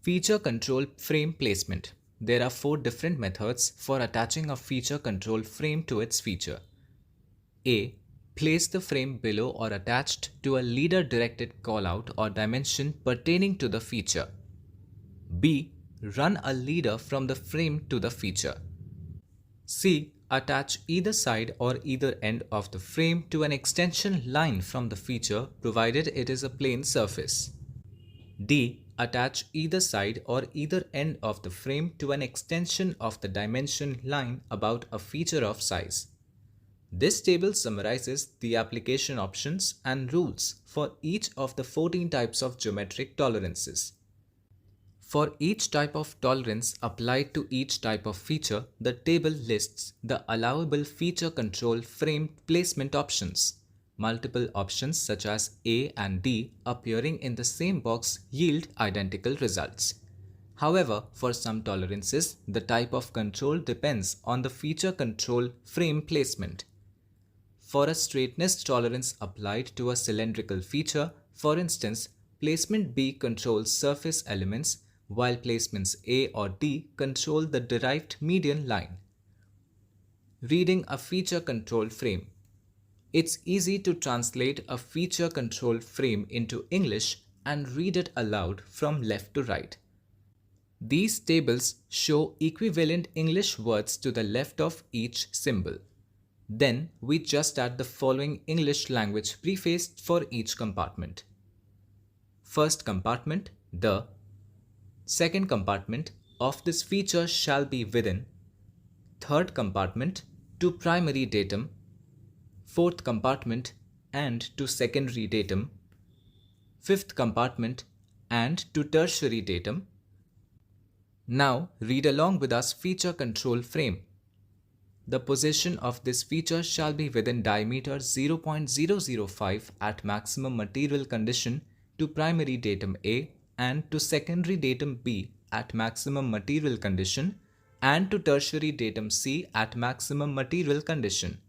Feature control frame placement. There are 4 different methods for attaching a feature control frame to its feature. A. Place the frame below or attached to a leader directed callout or dimension pertaining to the feature. B. Run a leader from the frame to the feature. C. Attach either side or either end of the frame to an extension line from the feature provided it is a plane surface. D. Attach either side or either end of the frame to an extension of the dimension line about a feature of size. This table summarizes the application options and rules for each of the 14 types of geometric tolerances. For each type of tolerance applied to each type of feature, the table lists the allowable feature control frame placement options. Multiple options such as A and D appearing in the same box yield identical results. However, for some tolerances, the type of control depends on the feature control frame placement. For a straightness tolerance applied to a cylindrical feature, for instance, placement B controls surface elements while placements A or D control the derived median line. Reading a feature control frame. It's easy to translate a feature control frame into English and read it aloud from left to right. These tables show equivalent English words to the left of each symbol. Then we just add the following English language preface for each compartment. First compartment, the. Second compartment, of this feature shall be within. Third compartment, to primary datum. Fourth compartment, and to secondary datum. Fifth compartment, and to tertiary datum. Now read along with us feature control frame. The position of this feature shall be within diameter 0.005 at maximum material condition to primary datum A and to secondary datum B at maximum material condition and to tertiary datum C at maximum material condition.